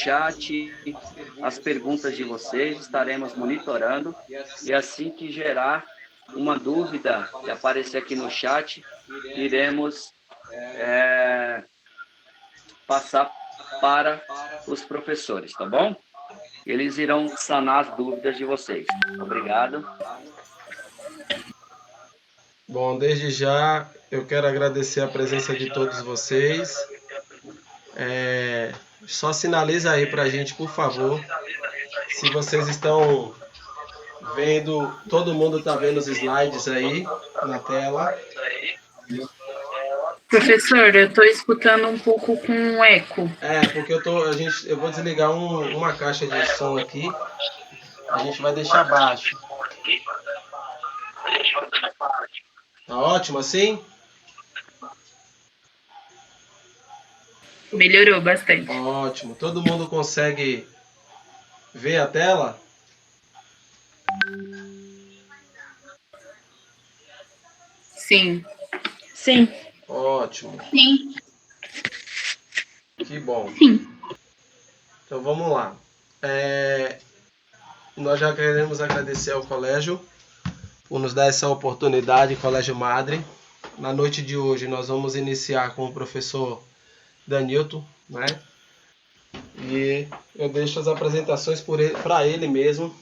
chat as perguntas de vocês, estaremos monitorando, e assim que gerar uma dúvida que aparecer aqui no chat, iremos passar para os professores, tá bom? Eles irão sanar as dúvidas de vocês. Obrigado. Bom, desde já eu quero agradecer a presença de todos vocês. Só sinaliza aí pra gente, por favor, se vocês estão vendo, todo mundo está vendo os slides aí na tela. Professor, eu estou escutando um pouco com eco. Porque eu vou desligar uma caixa de som aqui. A gente vai deixar baixo. Tá ótimo assim? Melhorou bastante. Ótimo. Todo mundo consegue ver a tela? Sim. Sim. Ótimo. Sim. Que bom. Sim. Então vamos lá. Nós já queremos agradecer ao colégio por nos dar essa oportunidade, Colégio Madre. Na noite de hoje nós vamos iniciar com o professor Danilton, né? E eu deixo as apresentações para ele mesmo,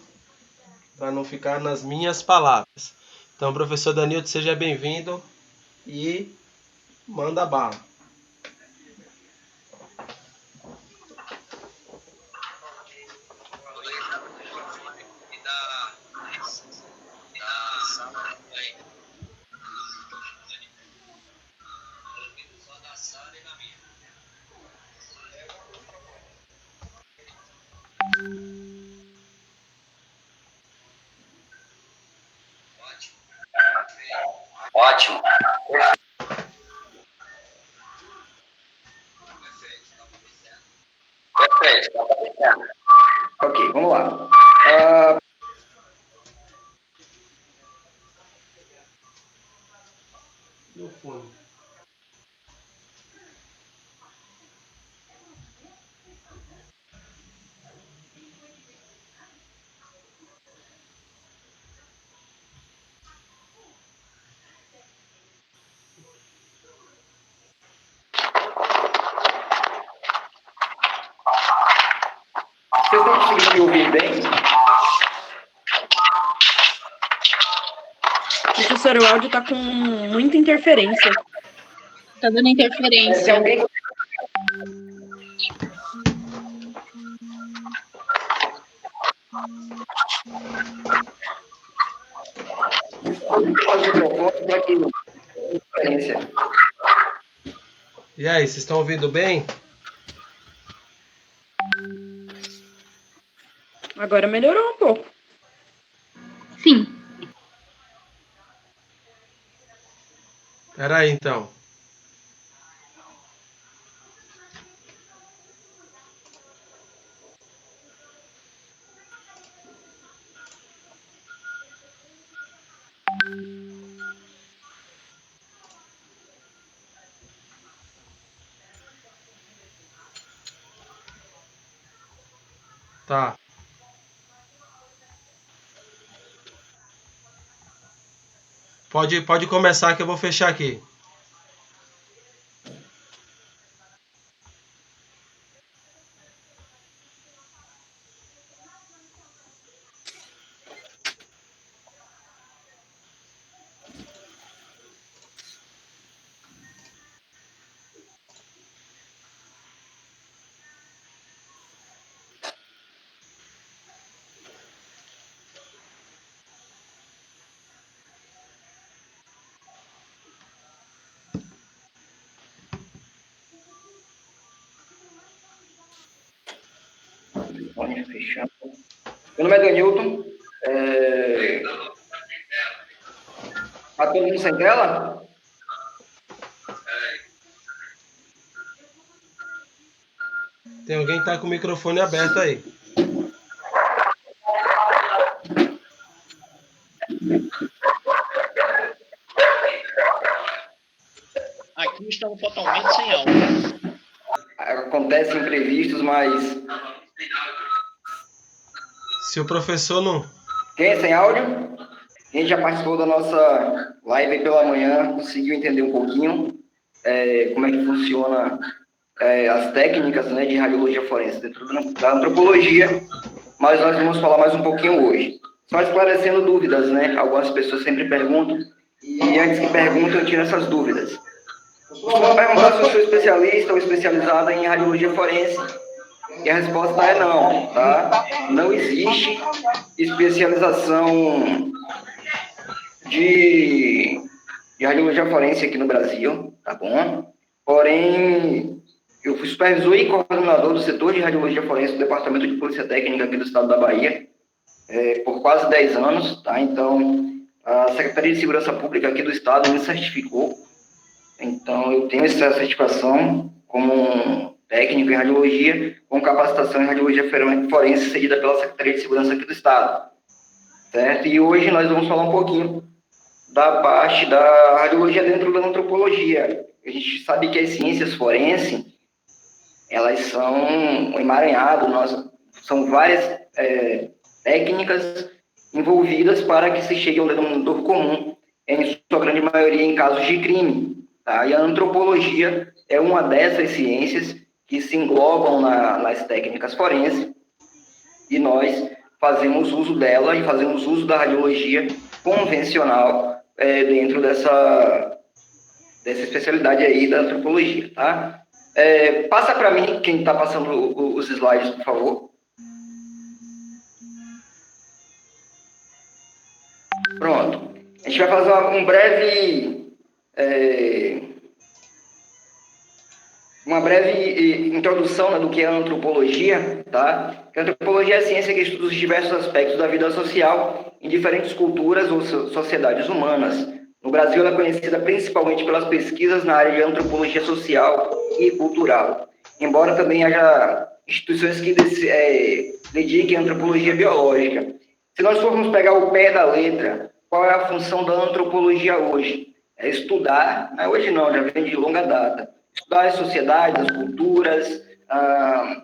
para não ficar nas minhas palavras. Então, professor Danilton, seja bem-vindo e manda bala. Ótimo. Perfeito. Ok, vamos lá. No fone. Vocês estão conseguindo me ouvir bem? Professor, o áudio está com muita interferência. Tá dando interferência. Se alguém... E aí, vocês estão ouvindo bem? Agora melhorou um pouco. Sim. Espera aí, então. Tá. Pode começar que eu vou fechar aqui. Meu nome é Danilton. Tá todo mundo sem tela? Tem alguém que tá com o microfone aberto aí. Aqui estamos totalmente sem áudio. Acontecem imprevistos, mas Se o professor não... Quem sem áudio? Quem já participou da nossa live aí pela manhã, conseguiu entender um pouquinho como é que funciona as técnicas, né, de radiologia forense dentro da antropologia, mas nós vamos falar mais um pouquinho hoje. Só esclarecendo dúvidas, né? Algumas pessoas sempre perguntam, e antes que perguntem, eu tiro essas dúvidas. Vou perguntar se eu sou especialista ou especializada em radiologia forense. E a resposta é não, tá? Não existe especialização de radiologia forense aqui no Brasil, tá bom? Porém, eu fui supervisor e coordenador do setor de radiologia forense do Departamento de Polícia Técnica aqui do estado da Bahia, por quase 10 anos, tá? Então, a Secretaria de Segurança Pública aqui do estado me certificou. Então, eu tenho essa certificação como técnico em radiologia, com capacitação em radiologia forense cedida pela Secretaria de Segurança aqui do estado, certo? E hoje nós vamos falar um pouquinho da parte da radiologia dentro da antropologia. A gente sabe que as ciências forenses, elas são um emaranhado, são várias técnicas envolvidas para que se chegue ao denominador comum, em sua grande maioria em casos de crime. Tá? E a antropologia é uma dessas ciências que se englobam nas técnicas forenses, e nós fazemos uso dela e fazemos uso da radiologia convencional dentro dessa especialidade aí da antropologia, tá? Passa para mim, quem está passando os slides, por favor. Pronto. A gente vai fazer uma breve introdução, né, do que é a antropologia, tá? A antropologia é a ciência que estuda os diversos aspectos da vida social em diferentes culturas ou sociedades humanas. No Brasil, ela é conhecida principalmente pelas pesquisas na área de antropologia social e cultural, embora também haja instituições que dediquem a antropologia biológica. Se nós formos pegar o pé da letra, qual é a função da antropologia hoje? É estudar, hoje não, já vem de longa data, estudar as sociedades, as culturas,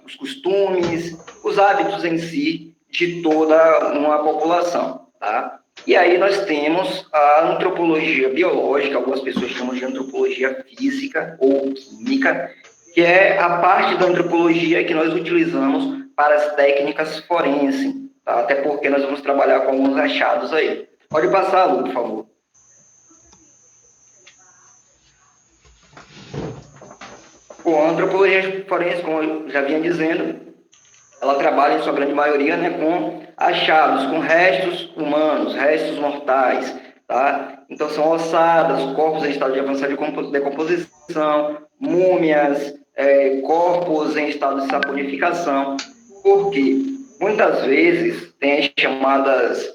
os costumes, os hábitos em si de toda uma população, tá? E aí nós temos a antropologia biológica, algumas pessoas chamam de antropologia física ou química, que é a parte da antropologia que nós utilizamos para as técnicas forenses, tá? Até porque nós vamos trabalhar com alguns achados aí. Pode passar, Lu, por favor. Bom, a antropologia forense, como eu já vinha dizendo, ela trabalha em sua grande maioria, né, com achados, com restos humanos, restos mortais, tá? Então são ossadas, corpos em estado de avançada decomposição, múmias, corpos em estado de saponificação. Por quê? Muitas vezes tem as chamadas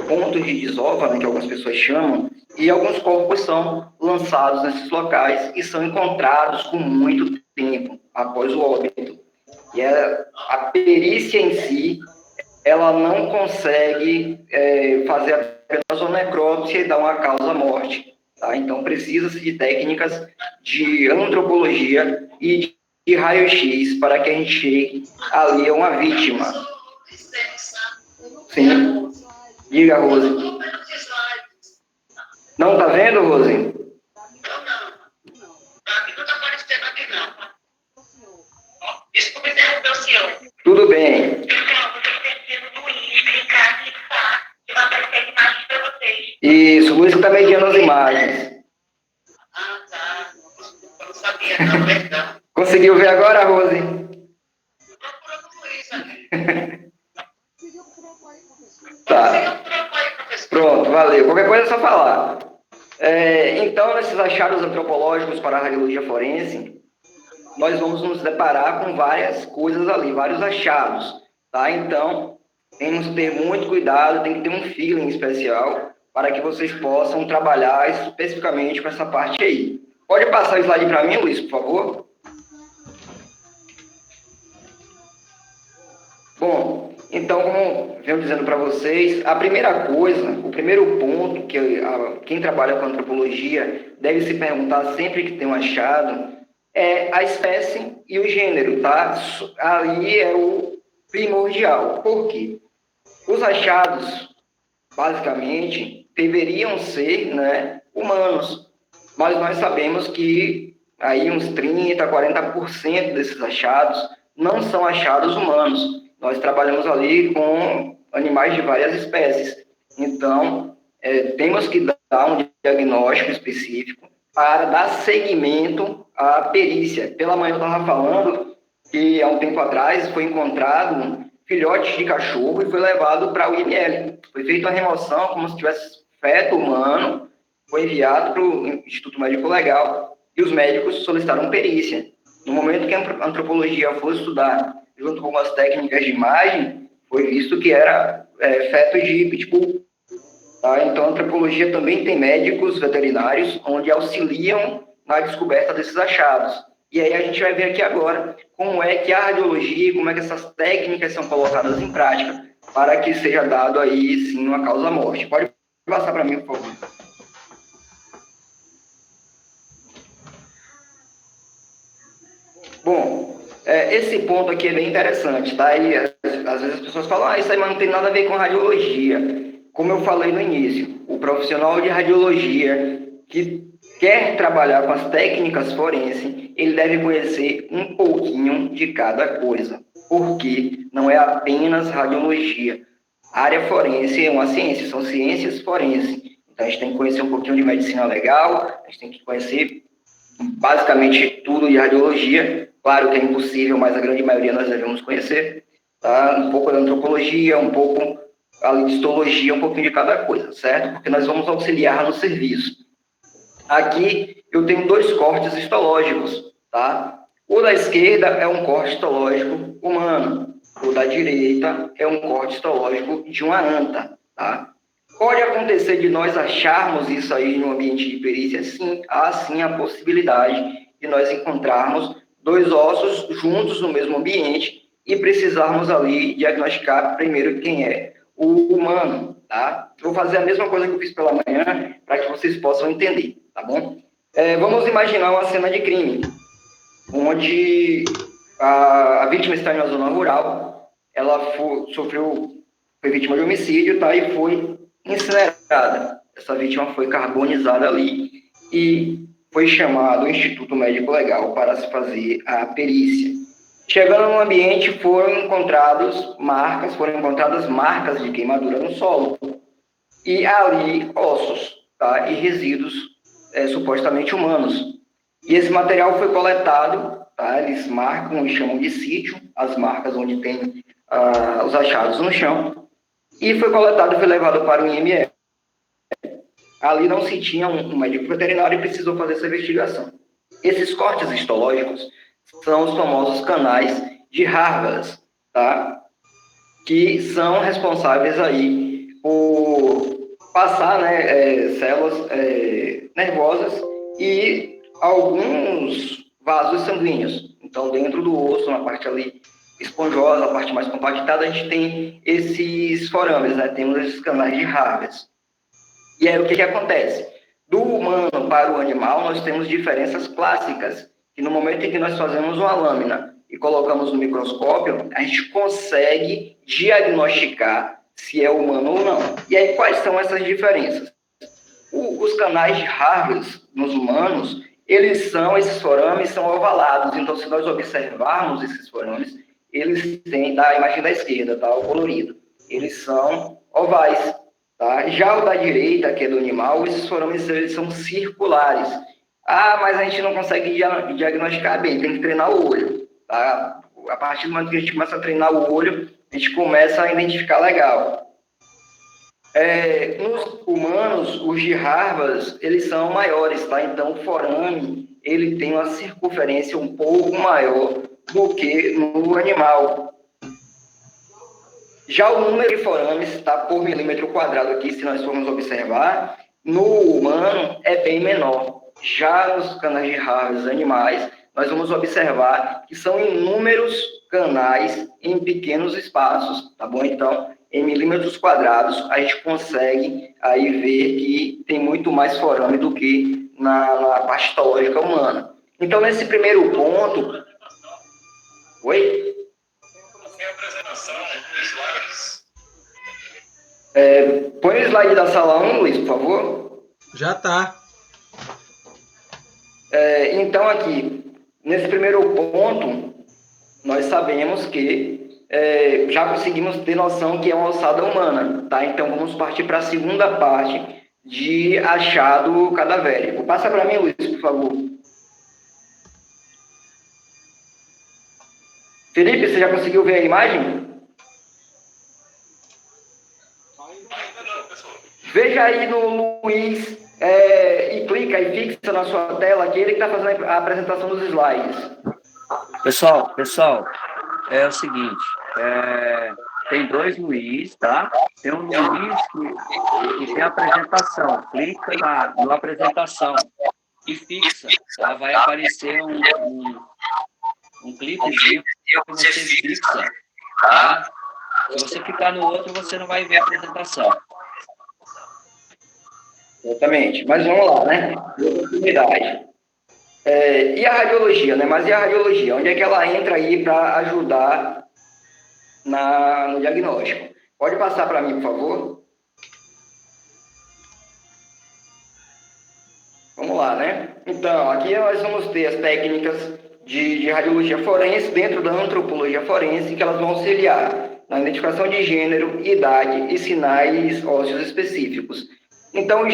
pontos de desova, né, que algumas pessoas chamam, e alguns corpos são lançados nesses locais e são encontrados com muito tempo após o óbito. E a perícia em si, ela não consegue fazer apenas uma necrópsia e dar uma causa-morte. Tá? Então, precisa-se de técnicas de antropologia e de raio-x para que a gente chegue ali a uma vítima. Sim. Diga, Rose. Não está vendo, Rose? Não. Aqui não está aparecendo aqui, não. Desculpa interromper o senhor. Tudo bem. Então, eu preciso do Luiz explicar aqui, tá? Que vai aparecer a imagem para vocês. Isso, o Luiz que está mediando as imagens. Ah, tá. Eu não sabia, não, perdão. Conseguiu ver agora, Rose? Procurando o Luiz ali. Tá. Pronto, valeu. Qualquer coisa é só falar. Então, nesses achados antropológicos para a radiologia forense, nós vamos nos deparar com várias coisas ali, vários achados, tá? Então, temos que ter muito cuidado, tem que ter um feeling especial para que vocês possam trabalhar especificamente com essa parte aí. Pode passar o slide para mim, Luiz, por favor? Bom, então, como venho dizendo para vocês, a primeira coisa, o primeiro ponto que quem trabalha com antropologia deve se perguntar sempre que tem um achado é a espécie e o gênero, tá? Ali é primordial. Por quê? Os achados, basicamente, deveriam ser, né, humanos, mas nós sabemos que aí uns 30%, 40% desses achados não são achados humanos. Nós trabalhamos ali com animais de várias espécies. Então, temos que dar um diagnóstico específico para dar seguimento à perícia. Pela manhã eu estava falando que, há um tempo atrás, foi encontrado um filhote de cachorro e foi levado para o IML. Foi feita uma remoção como se tivesse feto humano, foi enviado para o Instituto Médico Legal e os médicos solicitaram perícia. No momento que a antropologia foi estudar, junto com as técnicas de imagem, foi visto que era feto de pitbull. Tá? Então, a antropologia também tem médicos veterinários onde auxiliam na descoberta desses achados. E aí a gente vai ver aqui agora como é que a radiologia, como é que essas técnicas são colocadas em prática para que seja dado aí, sim, uma causa-morte. Pode passar para mim, por favor. Bom, esse ponto aqui é bem interessante, tá? E às vezes as pessoas falam, isso aí não tem nada a ver com radiologia. Como eu falei no início, o profissional de radiologia que quer trabalhar com as técnicas forenses, ele deve conhecer um pouquinho de cada coisa, porque não é apenas radiologia. A área forense é uma ciência, são ciências forenses. Então, a gente tem que conhecer um pouquinho de medicina legal, a gente tem que conhecer basicamente tudo de radiologia. Claro que é impossível, mas a grande maioria nós devemos conhecer. Tá? Um pouco da antropologia, um pouco a histologia, um pouquinho de cada coisa, certo? Porque nós vamos auxiliar no serviço. Aqui eu tenho 2 cortes histológicos, tá? O da esquerda é um corte histológico humano, o da direita é um corte histológico de uma anta, tá? Pode acontecer de nós acharmos isso aí no ambiente de perícia? Sim, há sim a possibilidade de nós encontrarmos 2 ossos juntos no mesmo ambiente e precisarmos ali diagnosticar primeiro quem é o humano, tá? Vou fazer a mesma coisa que eu fiz pela manhã para que vocês possam entender, tá bom? Vamos imaginar uma cena de crime, onde a vítima está em uma zona rural, ela foi vítima de homicídio, tá? E foi incinerada. Essa vítima foi carbonizada ali e foi chamado o Instituto Médico Legal para se fazer a perícia. Chegando no ambiente, foram encontradas marcas de queimadura no solo. E ali, ossos, tá? E resíduos supostamente humanos. E esse material foi coletado, tá? Eles marcam e chamam de sítio, as marcas onde tem os achados no chão. E foi coletado e foi levado para o IML. Ali não se tinha um médico veterinário e precisou fazer essa investigação. Esses cortes histológicos são os famosos canais de Harvard, tá? Que são responsáveis aí por passar, né, células nervosas e alguns vasos sanguíneos. Então, dentro do osso, na parte ali esponjosa, a parte mais compactada, a gente tem esses forames, né? Temos esses canais de Harvard. E aí, o que acontece? Do humano para o animal, nós temos diferenças clássicas, que no momento em que nós fazemos uma lâmina e colocamos no microscópio, a gente consegue diagnosticar se é humano ou não. E aí, quais são essas diferenças? Os canais de Harvard nos humanos, esses forames são ovalados. Então, se nós observarmos esses forames, eles têm, da imagem da esquerda, tá? O colorido. Eles são ovais. Tá? Já o da direita, que é do animal, esses forames eles são circulares. Mas a gente não consegue diagnosticar bem, tem que treinar o olho. Tá? A partir do momento que a gente começa a treinar o olho, a gente começa a identificar legal. Nos humanos, os de Harvard, eles são maiores, tá? Então o forame, ele tem uma circunferência um pouco maior do que no animal. Já o número de forames, tá, por milímetro quadrado aqui, se nós formos observar, no humano é bem menor. Já nos canais de Harvard animais, nós vamos observar que são inúmeros canais em pequenos espaços, tá bom? Então, em milímetros quadrados, a gente consegue aí ver que tem muito mais forame do que na parte histológica humana. Então, nesse primeiro ponto... Oi? Põe o slide da sala 1, Luiz, por favor. Já tá. Então, aqui, nesse primeiro ponto, nós sabemos que já conseguimos ter noção que é uma ossada humana, tá? Então, vamos partir para a segunda parte de achado cadavérico. Passa para mim, Luiz, por favor. Felipe, você já conseguiu ver a imagem? Veja aí no Luiz e clica e fixa na sua tela aquele que está fazendo a apresentação dos slides. Pessoal, é o seguinte, tem dois Luiz, tá? Tem um Luiz que tem a apresentação, clica na apresentação e fixa, tá? Vai aparecer um clipezinho que você fixa, tá? Se você ficar no outro, você não vai ver a apresentação. Exatamente, mas vamos lá, né? Oportunidade. E a radiologia, né? Mas e a radiologia? Onde é que ela entra aí para ajudar no diagnóstico? Pode passar para mim, por favor? Vamos lá, né? Então, aqui nós vamos ter as técnicas de radiologia forense dentro da antropologia forense, que elas vão auxiliar na identificação de gênero, idade e sinais ósseos específicos. Então,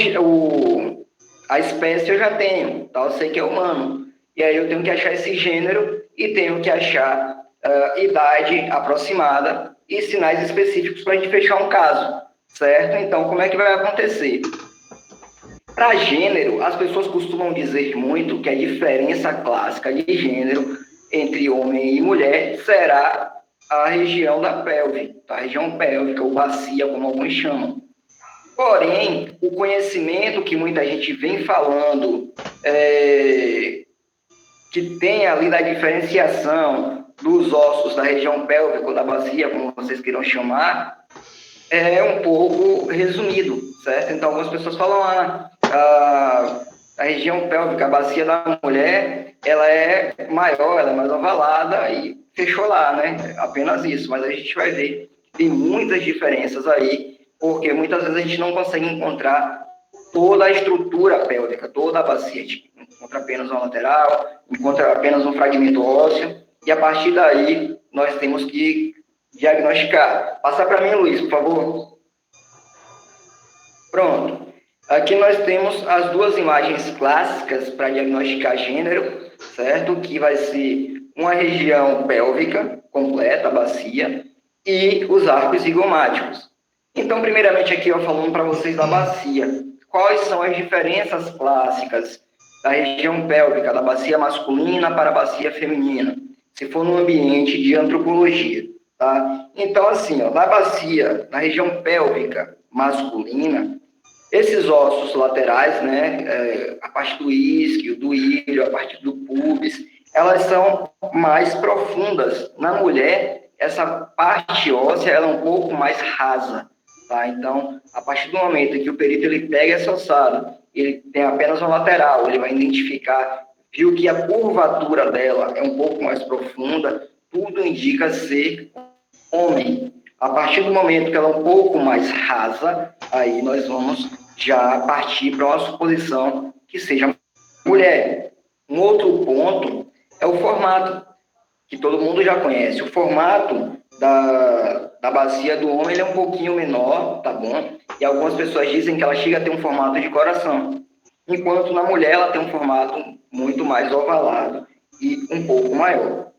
a espécie eu já tenho, tá? Eu sei que é humano. E aí eu tenho que achar esse gênero e tenho que achar idade aproximada e sinais específicos para a gente fechar um caso, certo? Então, como é que vai acontecer? Para gênero, as pessoas costumam dizer muito que a diferença clássica de gênero entre homem e mulher será a região da pelve, a região pélvica, ou bacia, como alguns chamam. Porém, o conhecimento que muita gente vem falando, que tem ali da diferenciação dos ossos da região pélvica ou da bacia, como vocês queiram chamar, é um pouco resumido, certo? Então, algumas pessoas falam, a região pélvica, a bacia da mulher, ela é maior, ela é mais ovalada e fechou lá, né? Apenas isso. Mas a gente vai ver que tem muitas diferenças aí, porque muitas vezes a gente não consegue encontrar toda a estrutura pélvica, toda a bacia. A gente encontra apenas uma lateral, encontra apenas um fragmento ósseo, e a partir daí nós temos que diagnosticar. Passa para mim, Luiz, por favor. Pronto. Aqui nós temos as duas imagens clássicas para diagnosticar gênero, certo? Que vai ser uma região pélvica completa, a bacia, e os arcos zigomáticos. Então, primeiramente aqui eu falando para vocês da bacia. Quais são as diferenças clássicas da região pélvica, da bacia masculina para a bacia feminina, se for no ambiente de antropologia, tá? Então, assim, na bacia, na região pélvica masculina, esses ossos laterais, né, a parte do isquio, do ilho, a parte do pubis, elas são mais profundas. Na mulher, essa parte óssea ela é um pouco mais rasa, tá? Então, a partir do momento que o perito ele pega essa ossada, ele tem apenas uma lateral, ele vai identificar, viu que a curvatura dela é um pouco mais profunda, tudo indica ser homem. A partir do momento que ela é um pouco mais rasa, aí nós vamos já partir para uma suposição que seja mulher. Um outro ponto é o formato, que todo mundo já conhece. O formato da bacia do homem ele é um pouquinho menor, tá bom? E algumas pessoas dizem que ela chega a ter um formato de coração, enquanto na mulher ela tem um formato muito mais ovalado e um pouco maior.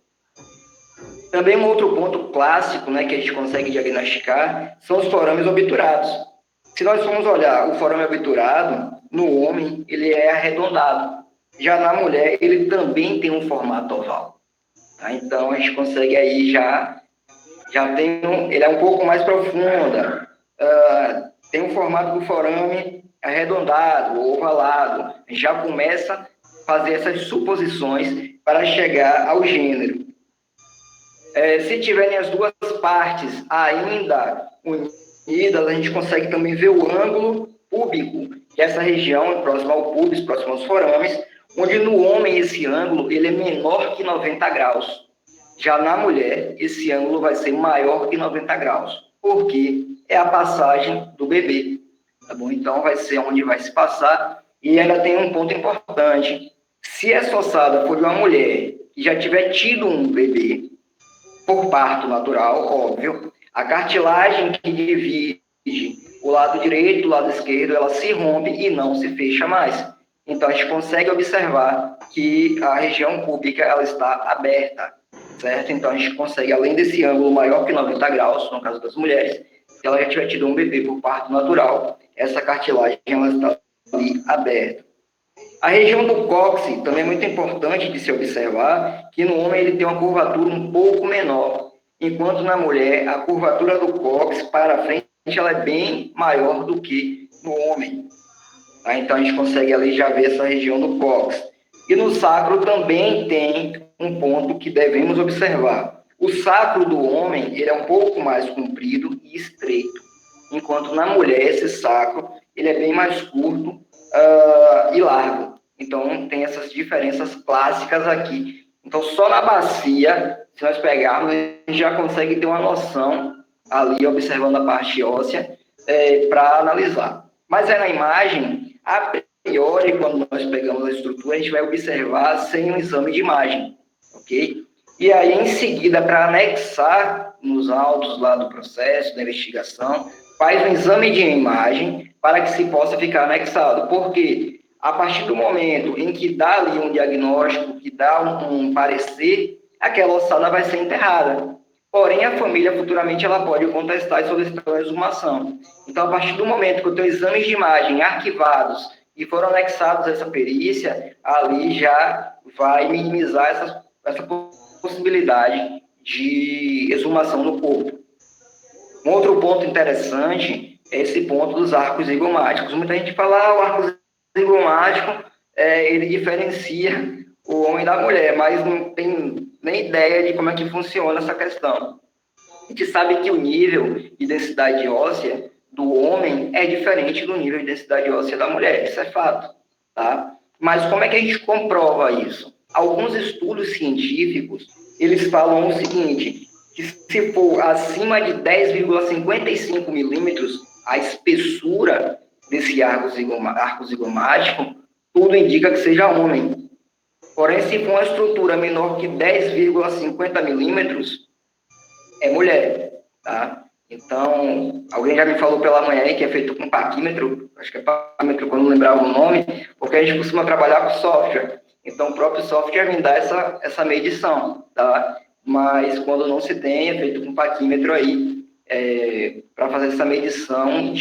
Também um outro ponto clássico, né, que a gente consegue diagnosticar são os forames obturados. Se nós formos olhar o forame obturado, no homem ele é arredondado. Já na mulher ele também tem um formato oval. Tá? Então a gente consegue aí já tem ele é um pouco mais profunda. Tem um formato do forame arredondado ou ovalado. Já começa a fazer essas suposições para chegar ao gênero. Se tiverem as duas partes ainda unidas, a gente consegue também ver o ângulo púbico, que é essa região próxima ao pubis, próxima aos forames, onde no homem esse ângulo ele é menor que 90 graus. Já na mulher, esse ângulo vai ser maior que 90 graus, porque é a passagem do bebê, tá bom? Então, vai ser onde vai se passar. E ainda tem um ponto importante. Se essa ossada for de uma mulher que já tiver tido um bebê, por parto natural, óbvio, a cartilagem que divide o lado direito do lado esquerdo, ela se rompe e não se fecha mais. Então, a gente consegue observar que a região púbica ela está aberta, certo? Então, a gente consegue, além desse ângulo maior que 90 graus, no caso das mulheres, se ela já tiver tido um bebê por parto natural, essa cartilagem ela está ali aberta. A região do cóccix também é muito importante de se observar que no homem ele tem uma curvatura um pouco menor, enquanto na mulher a curvatura do cóccix para frente ela é bem maior do que no homem. Tá? Então a gente consegue ali já ver essa região do cóccix. E no sacro também tem um ponto que devemos observar. O sacro do homem ele é um pouco mais comprido e estreito, enquanto na mulher esse sacro ele é bem mais curto e largo. Então, tem essas diferenças clássicas aqui. Então, só na bacia, se nós pegarmos, a gente já consegue ter uma noção ali, observando a parte óssea, para analisar. Mas na imagem, a priori, quando nós pegamos a estrutura, a gente vai observar sem um exame de imagem, ok? E aí, em seguida, para anexar nos autos lá do processo, da investigação, faz um exame de imagem para que se possa ficar anexado. Porque a partir do momento em que dá ali um diagnóstico, que dá um parecer, aquela ossada vai ser enterrada. Porém, a família futuramente ela pode contestar e solicitar uma exumação. Então, a partir do momento que eu tenho exames de imagem arquivados e foram anexados a essa perícia, ali já vai minimizar essa possibilidade de exumação no corpo. Um outro ponto interessante é esse ponto dos arcos zigomáticos. Muita gente fala, o arco zigomático, ele diferencia o homem da mulher, mas não tem nem ideia de como é que funciona essa questão. A gente sabe que o nível de densidade óssea do homem é diferente do nível de densidade óssea da mulher, isso é fato, tá? Mas como é que a gente comprova isso? Alguns estudos científicos, eles falam o seguinte, que se for acima de 10,55 milímetros, a espessura desse arco zigomático, tudo indica que seja homem. Porém, se for uma estrutura menor que 10,50 milímetros, é mulher, tá? Então, alguém já me falou pela manhã aí que é feito com paquímetro, acho que é paquímetro quando não lembrava o nome, porque a gente costuma trabalhar com software. Então, o próprio software me dá essa medição, tá? Mas quando não se tem, é feito com paquímetro aí, para fazer essa medição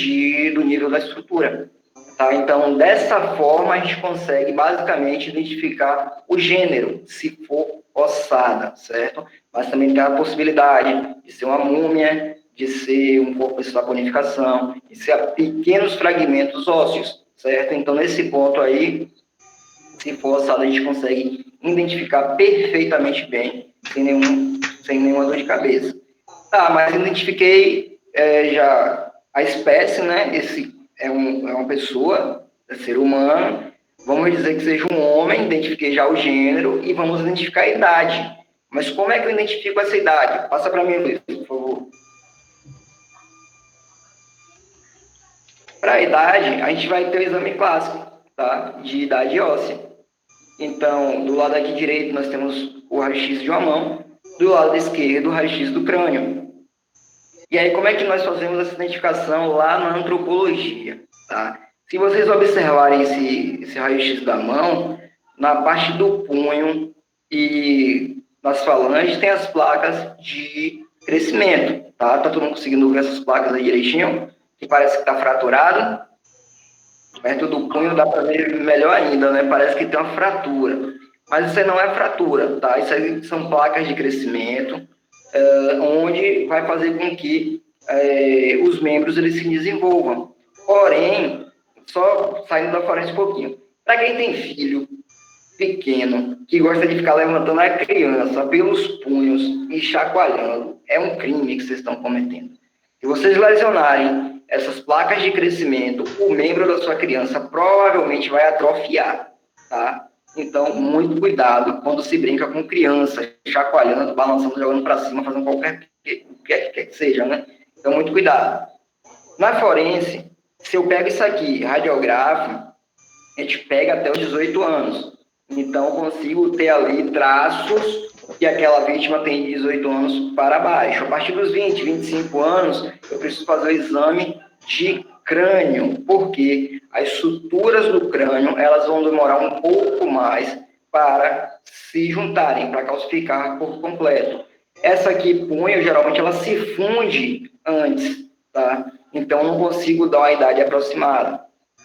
do nível da estrutura. Tá? Então, dessa forma, a gente consegue basicamente identificar o gênero, se for ossada, certo? Mas também tem a possibilidade de ser uma múmia, de ser um corpo de saponificação, de ser pequenos fragmentos ósseos, certo? Então, nesse ponto aí, se for ossada, a gente consegue identificar perfeitamente bem, sem nenhuma dor de cabeça. Tá, mas identifiquei já a espécie, né? Esse é uma pessoa, é ser humano. Vamos dizer que seja um homem, identifiquei já o gênero e vamos identificar a idade. Mas como é que eu identifico essa idade? Passa para mim, Luiz, por favor. Para a idade, a gente vai ter o exame clássico, tá? De idade óssea. Então, do lado aqui direito, nós temos o raio-x de uma mão, do lado esquerdo, o raio-x do crânio. E aí, como é que nós fazemos essa identificação lá na antropologia, tá? Se vocês observarem esse raio-x da mão, na parte do punho e nas falanges tem as placas de crescimento, tá? Tá todo mundo conseguindo ver essas placas aí direitinho? Que parece que tá fraturado. Perto do punho dá para ver melhor ainda, né? Parece que tem uma fratura. Mas isso aí não é fratura, tá? Isso aí são placas de crescimento, onde vai fazer com que os membros eles se desenvolvam. Porém, só saindo da forense um pouquinho. Para quem tem filho pequeno, que gosta de ficar levantando a criança pelos punhos e chacoalhando, é um crime que vocês estão cometendo. Se vocês lesionarem essas placas de crescimento, o membro da sua criança provavelmente vai atrofiar, tá? Então, muito cuidado quando se brinca com criança, chacoalhando, balançando, jogando para cima, fazendo qualquer que seja, né? Então, muito cuidado. Na forense, se eu pego isso aqui, radiográfico, a gente pega até os 18 anos. Então, eu consigo ter ali traços que aquela vítima tem de 18 anos para baixo. A partir dos 20, 25 anos, eu preciso fazer o exame de crânio, porque as suturas do crânio, elas vão demorar um pouco mais para se juntarem, para calcificar por completo. Essa aqui, punho, geralmente ela se funde antes, tá? Então, eu não consigo dar uma idade aproximada.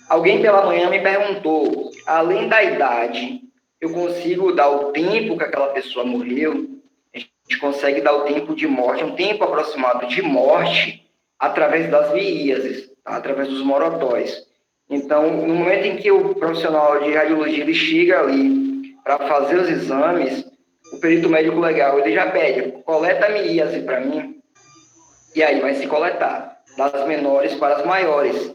Alguém pela manhã me perguntou, além da idade, eu consigo dar o tempo que aquela pessoa morreu? A gente consegue dar o tempo de morte, um tempo aproximado de morte, através das miíases, tá? Através dos morotóis. Então, no momento em que o profissional de radiologia ele chega ali para fazer os exames, o perito médico legal ele já pede, coleta a miíase para mim, e aí vai se coletar, das menores para as maiores.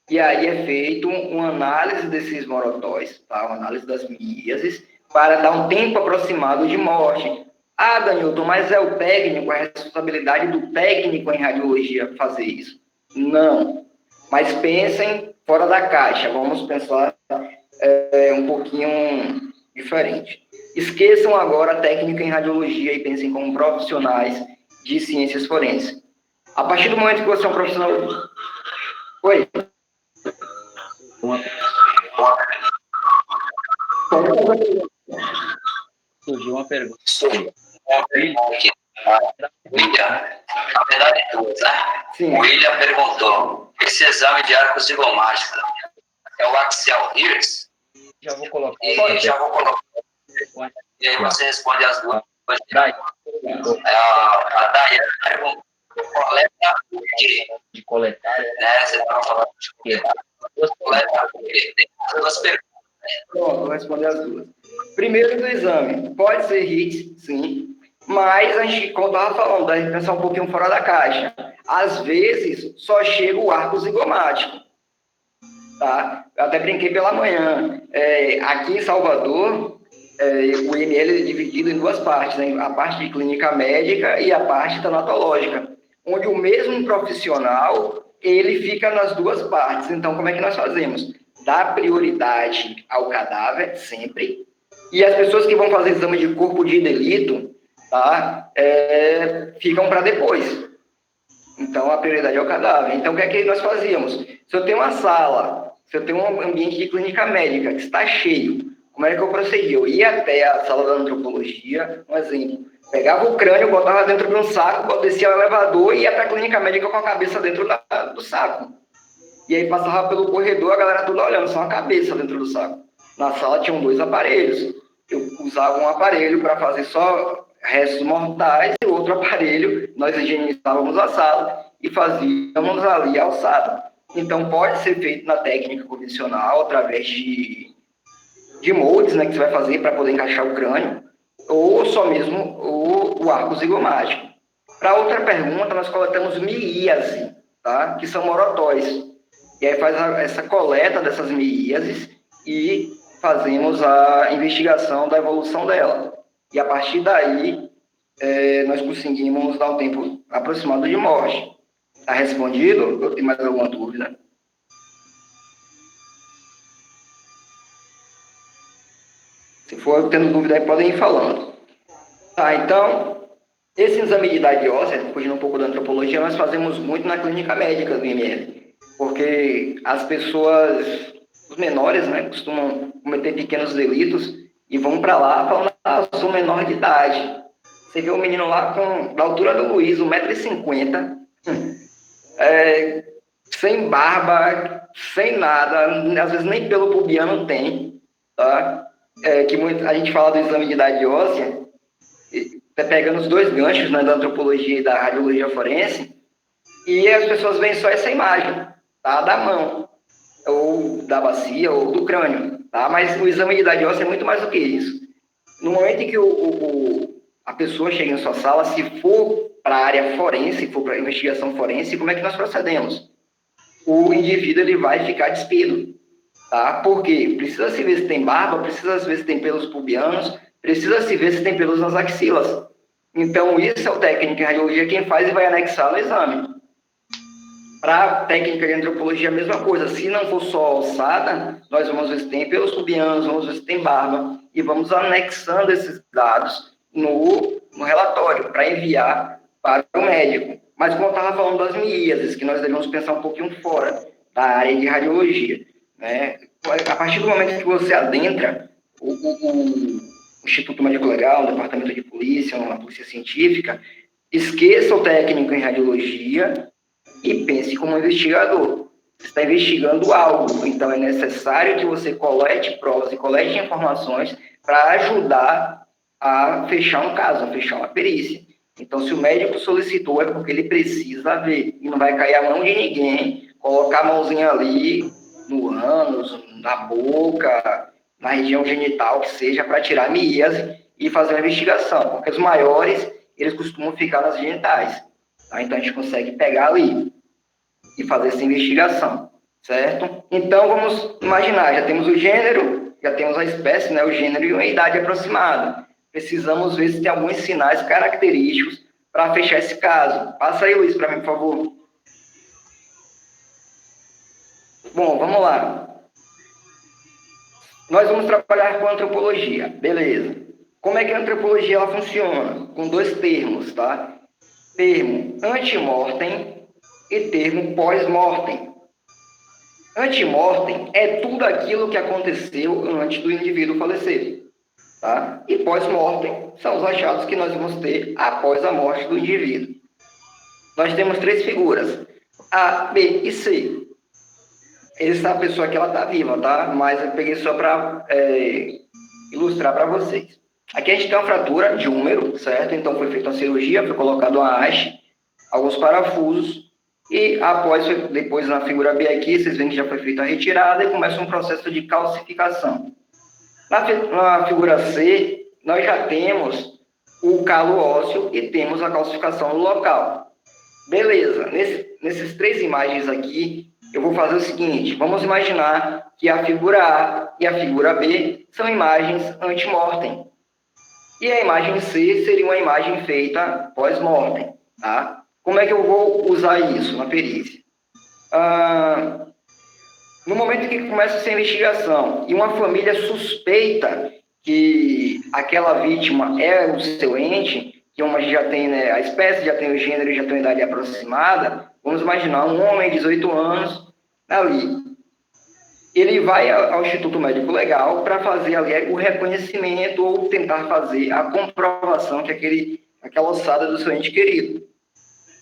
E aí é feito uma análise desses morotóis, tá? Uma análise das miíases, para dar um tempo aproximado de morte. Ah, Danilton, mas é o técnico, é a responsabilidade do técnico em radiologia fazer isso. Não. Mas pensem fora da caixa. Vamos pensar um pouquinho diferente. Esqueçam agora a técnica em radiologia e pensem como profissionais de ciências forenses. A partir do momento que você é um profissional... Oi? Surgiu uma pergunta. William, na verdade, duas, né? Sim. O William perguntou: esse exame de arco zigomático é o axial Hirsch? Já vou colocar. E já vou colocar. E aí você responde as duas. A Dayane perguntou: coleta o quê? De coletar. Né? Você estava falando de quê? Coleta o quê? Tem duas perguntas. Pronto, vou responder as duas. Primeiro do exame, pode ser HIT, sim, mas a gente, como eu estava falando, a gente pensar um pouquinho fora da caixa. Às vezes, só chega o arco zigomático, tá? Eu até brinquei pela manhã. Aqui em Salvador, o IML é dividido em duas partes, né? A parte de clínica médica e a parte tanatológica, onde o mesmo profissional, ele fica nas duas partes. Então, como é que nós fazemos? Dá prioridade ao cadáver, sempre, e as pessoas que vão fazer exame de corpo de delito, tá, ficam para depois. Então, a prioridade é o cadáver. Então, o que é que nós fazíamos? Se eu tenho uma sala, se eu tenho um ambiente de clínica médica que está cheio, como é que eu procedia? Eu ia até a sala da antropologia, um exemplo, pegava o crânio, botava dentro de um saco, descia o elevador e ia para a clínica médica com a cabeça dentro do saco. E aí passava pelo corredor, a galera toda olhando, só uma cabeça dentro do saco. Na sala tinham 2 aparelhos. Eu usava um aparelho para fazer só restos mortais e outro aparelho, nós higienizávamos a sala e fazíamos ali a alçada. Então, pode ser feito na técnica convencional, através de moldes, né, que você vai fazer para poder encaixar o crânio, ou só mesmo o arco zigomático. Para outra pergunta, nós coletamos miíase, tá? Que são morotóis. E aí faz essa coleta dessas miíases e fazemos a investigação da evolução dela. E a partir daí, nós conseguimos dar um tempo aproximado de morte. Está respondido? Ou tem mais alguma dúvida? Se for tendo dúvida aí, podem ir falando. Tá, então, esse exame de idade óssea, fugindo um pouco da antropologia, nós fazemos muito na clínica médica do IML. Porque as pessoas, os menores, né, costumam cometer pequenos delitos e vão para lá falando, eu sou menor de idade. Você vê o menino lá da altura do Luiz, 1,50 m, sem barba, sem nada, às vezes nem pelo pubiano tem, tá? A gente fala do exame de idade óssea, pegando os 2 ganchos, né, da antropologia e da radiologia forense, e as pessoas veem só essa imagem, tá, da mão, ou da bacia, ou do crânio, tá? Mas o exame de idade óssea é muito mais do que isso. No momento em que a pessoa chega em sua sala, se for para a área forense, se for para a investigação forense, como é que nós procedemos? O indivíduo ele vai ficar despido, tá? Porque precisa se ver se tem barba, precisa se ver se tem pelos pubianos, precisa se ver se tem pelos nas axilas. Então, isso é o técnico em radiologia quem faz e vai anexar no exame. Para a técnica de antropologia, a mesma coisa. Se não for só alçada, nós vamos ver se tem pelos pubianos, vamos ver se tem barba, e vamos anexando esses dados no relatório para enviar para o médico. Mas como eu estava falando das miíases, que nós devemos pensar um pouquinho fora da área de radiologia, né? A partir do momento que você adentra o Instituto Médico Legal, o Departamento de Polícia, uma polícia científica, esqueça o técnico em radiologia e pense como investigador. Você está investigando algo, então é necessário que você colete provas e colete informações para ajudar a fechar um caso, a fechar uma perícia. Então, se o médico solicitou, é porque ele precisa ver, e não vai cair a mão de ninguém, colocar a mãozinha ali no ânus, na boca, na região genital, que seja, para tirar miíase e fazer uma investigação, porque os maiores, eles costumam ficar nas genitais. Tá? Então, a gente consegue pegar ali e fazer essa investigação, certo? Então, vamos imaginar, já temos o gênero, já temos a espécie, né, o gênero e uma idade aproximada. Precisamos ver se tem alguns sinais característicos para fechar esse caso. Passa aí, Luiz, para mim, por favor. Bom, vamos lá. Nós vamos trabalhar com antropologia, beleza. Como é que a antropologia ela funciona? Com dois termos, tá? Termo antemortem e termo pós-mortem. Antemortem é tudo aquilo que aconteceu antes do indivíduo falecer, tá? E pós-mortem são os achados que nós vamos ter após a morte do indivíduo. Nós temos três figuras, A, B e C. Essa pessoa aqui, ela está viva, tá? Mas eu peguei só para ilustrar para vocês. Aqui a gente tem uma fratura de úmero, certo? Então foi feita uma cirurgia, foi colocado uma haste, alguns parafusos, e depois na figura B aqui, vocês veem que já foi feita a retirada e começa um processo de calcificação. Na figura C, nós já temos o calo ósseo e temos a calcificação no local. Beleza, nesses três imagens aqui, eu vou fazer o seguinte, vamos imaginar que a figura A e a figura B são imagens antemortem. E a imagem C seria uma imagem feita pós-mortem, tá? Como é que eu vou usar isso na perícia? No momento que começa essa investigação e uma família suspeita que aquela vítima é o seu ente, que uma já tem, né, a espécie, já tem o gênero e já tem a idade aproximada, vamos imaginar um homem de 18 anos ali. Ele vai ao Instituto Médico Legal para fazer ali o reconhecimento ou tentar fazer a comprovação que aquela ossada do seu ente querido.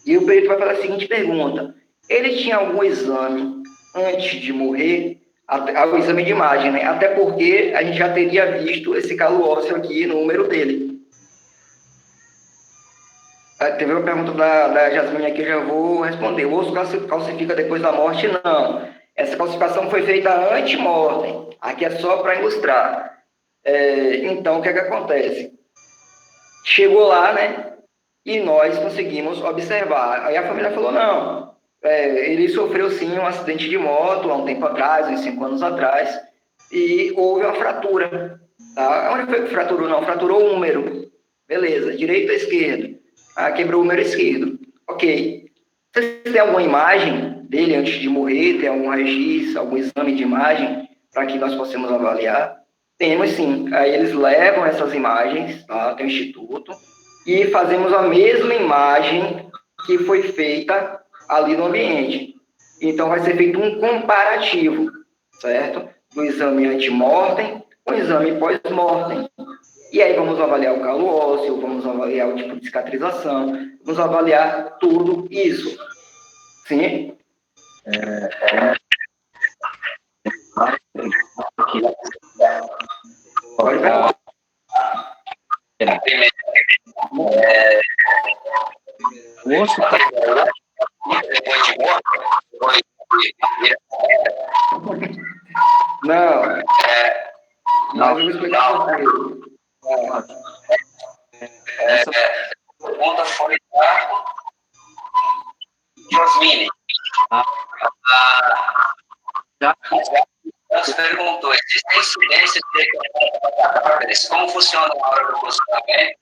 E o perito vai fazer a seguinte pergunta: ele tinha algum exame antes de morrer? O exame de imagem, né? Até porque a gente já teria visto esse calo ósseo aqui no número dele. Teve uma pergunta da Jasmine aqui, eu já vou responder. O osso calcifica depois da morte? Não. Essa calcificação foi feita antemortem. Aqui é só para ilustrar. Então, o que é que acontece? Chegou lá, né? E nós conseguimos observar. Aí a família falou, não, ele sofreu sim um acidente de moto há um tempo atrás, uns 5 anos atrás, e houve uma fratura. Tá? Onde foi que fraturou? Não, fraturou o úmero. Beleza, direito ou esquerdo? Quebrou o úmero esquerdo. Ok. Vocês têm alguma imagem dele antes de morrer? Tem algum registro, algum exame de imagem para que nós possamos avaliar? Temos sim. Aí eles levam essas imagens, tá? Tem o instituto, e fazemos a mesma imagem que foi feita ali no ambiente. Então, vai ser feito um comparativo, certo? Do exame antemortem com o exame pós-mortem. E aí vamos avaliar o calo ósseo, vamos avaliar o tipo de cicatrização, vamos avaliar tudo isso. Sim? Pode pegar. O osso tá... Depois de morto? Não. Mas eu vou explicar para vocês. Essa pergunta foi da Jasmine. Já Marcos perguntou, existem incidências de cadáveres? Como funciona na hora do posicionamento?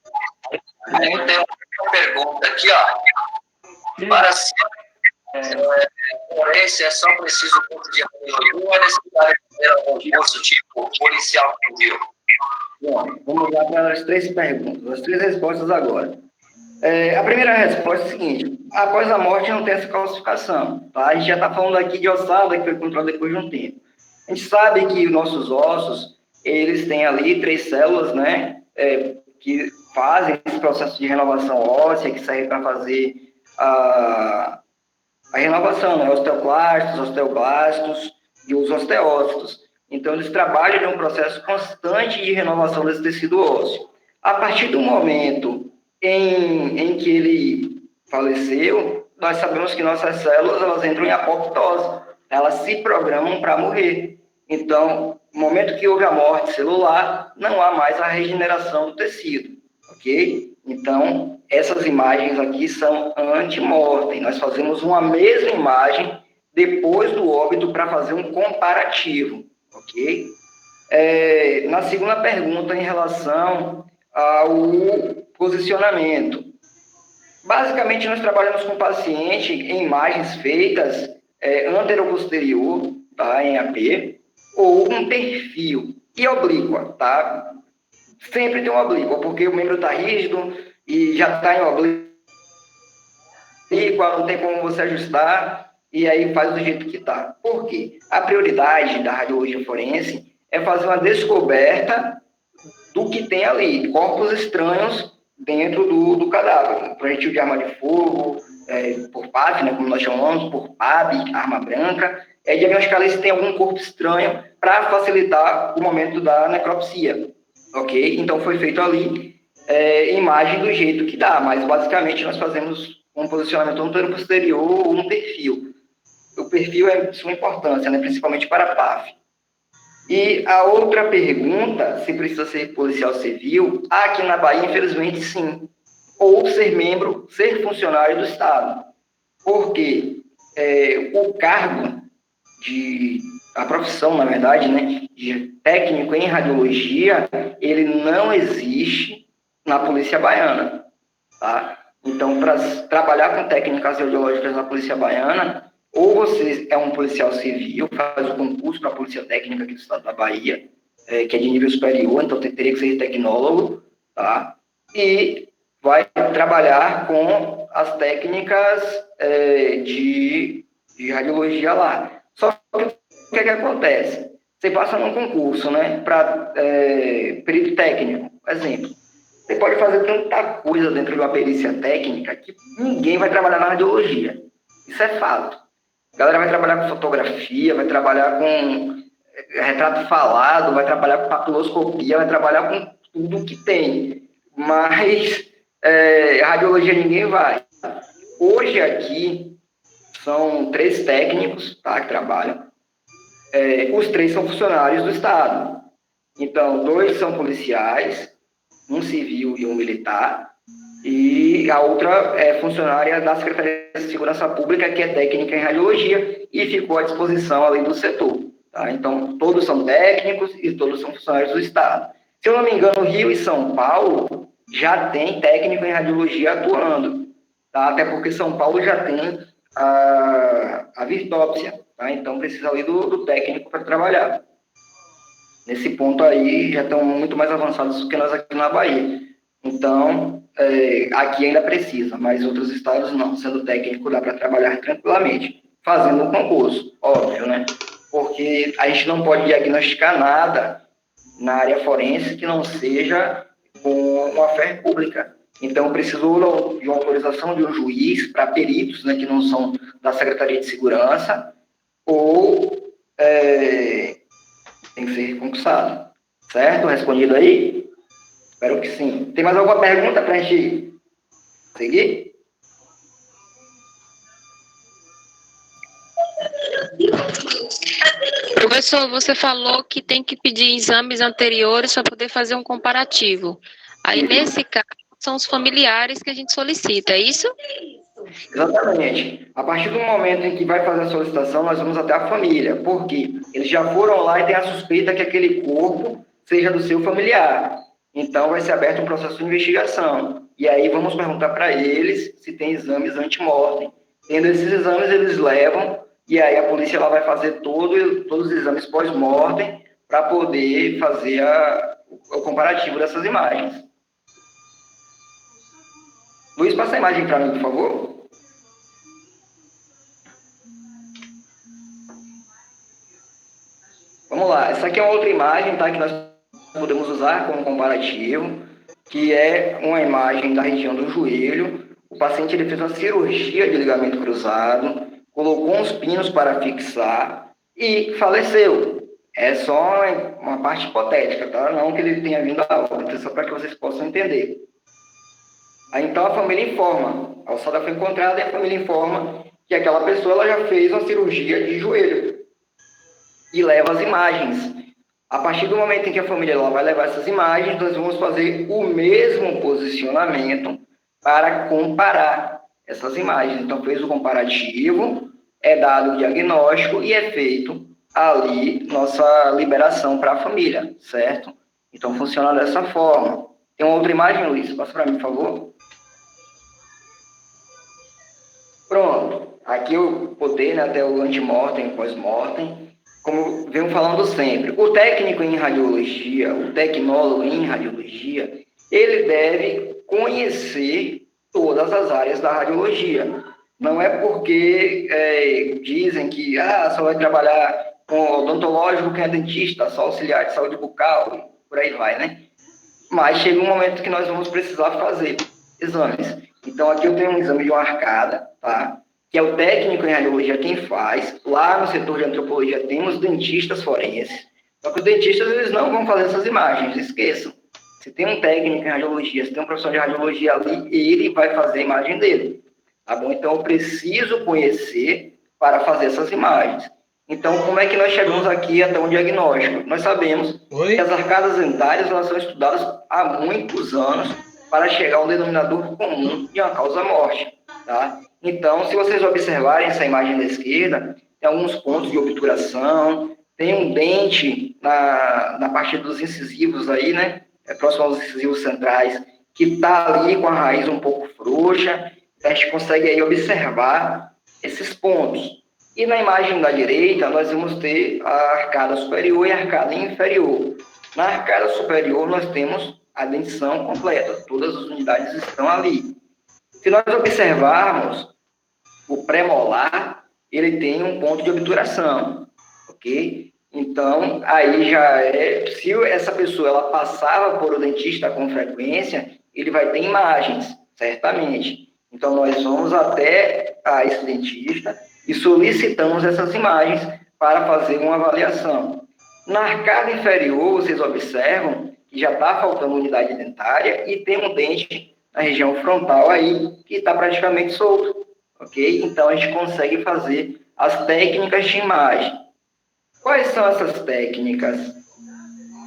Aí tem uma pergunta aqui, ó. Para ser forense, é só preciso curso de radiologia ou é necessário ter algum curso tipo policial civil? Bom, vamos lá para as 3 perguntas, as 3 respostas agora. A primeira resposta é a seguinte: após a morte não tem essa classificação, tá? A gente já está falando aqui de ossada que foi encontrada depois de um tempo. A gente sabe que os nossos ossos, eles têm ali 3 células, né, que fazem esse processo de renovação óssea, que serve para fazer a renovação, né, osteoclastos, osteoblastos e os osteócitos. Então, eles trabalham em um processo constante de renovação desse tecido ósseo. A partir do momento em que ele faleceu, nós sabemos que nossas células elas entram em apoptose, elas se programam para morrer. Então, no momento que houve a morte celular, não há mais a regeneração do tecido, ok? Então, essas imagens aqui são antemortem. Nós fazemos uma mesma imagem depois do óbito para fazer um comparativo, ok? Na segunda pergunta, em relação ao posicionamento. Basicamente, nós trabalhamos com o paciente em imagens feitas anteroposterior, tá, em AP, ou um perfil, e oblíqua, tá? Sempre tem uma oblíqua, porque o membro está rígido e já está em oblíqua, não tem como você ajustar, e aí faz do jeito que está. Por quê? A prioridade da radiologia forense é fazer uma descoberta do que tem ali, corpos estranhos dentro do cadáver, projetil de arma de fogo, por PAF, né, como nós chamamos, por PAB, arma branca, diagnosticar ali se tem algum corpo estranho para facilitar o momento da necropsia, ok? Então, foi feito ali imagem do jeito que dá, mas basicamente nós fazemos um posicionamento anterior-posterior ou um perfil. O perfil é de suma importância, né, principalmente para a PAF. E a outra pergunta, se precisa ser policial civil, aqui na Bahia, infelizmente, sim. Ou ser funcionário do Estado. Porque o cargo a profissão, na verdade, né, de técnico em radiologia, ele não existe na Polícia Baiana, tá? Então, para trabalhar com técnicas radiológicas na Polícia Baiana, ou você é um policial civil, faz o concurso para a Polícia Técnica aqui do Estado da Bahia, que é de nível superior, então teria que ser tecnólogo, tá? E vai trabalhar com as técnicas de radiologia lá. Só que o que acontece? Você passa num concurso, né, para perito técnico, exemplo. Você pode fazer tanta coisa dentro de uma perícia técnica que ninguém vai trabalhar na radiologia. Isso é fato. A galera vai trabalhar com fotografia, vai trabalhar com retrato falado, vai trabalhar com papiloscopia, vai trabalhar com tudo que tem. Mas radiologia ninguém vai. Hoje aqui são 3 técnicos, tá, que trabalham. Os 3 são funcionários do Estado. Então, 2 são policiais, um civil e um militar. E a outra é funcionária da Secretaria de Segurança Pública, que é técnica em radiologia, e ficou à disposição além do setor. Tá? Então, todos são técnicos e todos são funcionários do Estado. Se eu não me engano, Rio e São Paulo já tem técnico em radiologia atuando, tá? Até porque São Paulo já tem a virtópsia, tá? Então precisa ali do técnico para trabalhar. Nesse ponto aí, já estão muito mais avançados do que nós aqui na Bahia. Então, aqui ainda precisa, mas outros estados não. Sendo técnico, dá para trabalhar tranquilamente, fazendo o concurso, óbvio, né? Porque a gente não pode diagnosticar nada na área forense que não seja com uma fé pública. Então, precisou de uma autorização de um juiz para peritos, né, que não são da Secretaria de Segurança, ou tem que ser concursado. Certo? Respondido aí? Espero que sim. Tem mais alguma pergunta para a gente seguir? Professor, você falou que tem que pedir exames anteriores para poder fazer um comparativo. Aí, nesse caso, são os familiares que a gente solicita, é isso? Exatamente. A partir do momento em que vai fazer a solicitação, nós vamos até a família. Por quê? Eles já foram lá e tem a suspeita que aquele corpo seja do seu familiar. Então, vai ser aberto um processo de investigação. E aí, vamos perguntar para eles se tem exames antemortem. Tendo esses exames, eles levam, e aí a polícia ela vai fazer todos os exames pós-mortem para poder fazer o comparativo dessas imagens. Luiz, passa a imagem para mim, por favor. Vamos lá, essa aqui é uma outra imagem, tá, que nós podemos usar como comparativo, que é uma imagem da região do joelho. O paciente ele fez uma cirurgia de ligamento cruzado, colocou uns pinos para fixar e faleceu. É só uma parte hipotética, tá? Não que ele tenha vindo a óbito, só para que vocês possam entender. Aí, então, a família informa. A ossada foi encontrada e a família informa que aquela pessoa ela já fez uma cirurgia de joelho e leva as imagens. A partir do momento em que a família ela vai levar essas imagens, nós vamos fazer o mesmo posicionamento para comparar essas imagens. Então, fez o comparativo, é dado o diagnóstico e é feito ali nossa liberação para a família, certo? Então, funciona dessa forma. Tem uma outra imagem, Luiz? Passa para mim, por favor. Pronto. Aqui eu botei, né, até o antemortem, pós-mortem. Como venho falando sempre, o técnico em radiologia, o tecnólogo em radiologia, ele deve conhecer todas as áreas da radiologia. Não é porque dizem que só vai trabalhar com odontológico quem é dentista, só auxiliar de saúde bucal, por aí vai, né? Mas chega um momento que nós vamos precisar fazer exames. Então, aqui eu tenho um exame de uma arcada, tá? Que é o técnico em radiologia quem faz. Lá no setor de antropologia temos dentistas forenses. Só que os dentistas, eles não vão fazer essas imagens, esqueçam. Se tem um técnico em radiologia, se tem um professor de radiologia ali, ele vai fazer a imagem dele. Tá bom? Então, eu preciso conhecer para fazer essas imagens. Então, como é que nós chegamos aqui até um diagnóstico? Nós sabemos que as arcadas dentárias elas são estudadas há muitos anos para chegar a um denominador comum de uma causa-morte. Tá? Então, se vocês observarem essa imagem da esquerda, tem alguns pontos de obturação, tem um dente na parte dos incisivos aí, né? Próximo aos incisivos centrais, que está ali com a raiz um pouco frouxa. A gente consegue aí observar esses pontos. E na imagem da direita, nós vamos ter a arcada superior e a arcada inferior. Na arcada superior, nós temos a dentição completa. Todas as unidades estão ali. Se nós observarmos, o pré-molar, ele tem um ponto de obturação, ok? Então, aí já se essa pessoa ela passava por o dentista com frequência, ele vai ter imagens, certamente. Então, nós vamos até esse dentista e solicitamos essas imagens para fazer uma avaliação. Na arcada inferior, vocês observam que já está faltando unidade dentária e tem um dente na região frontal aí que está praticamente solto, ok? Então, a gente consegue fazer as técnicas de imagem. Quais são essas técnicas?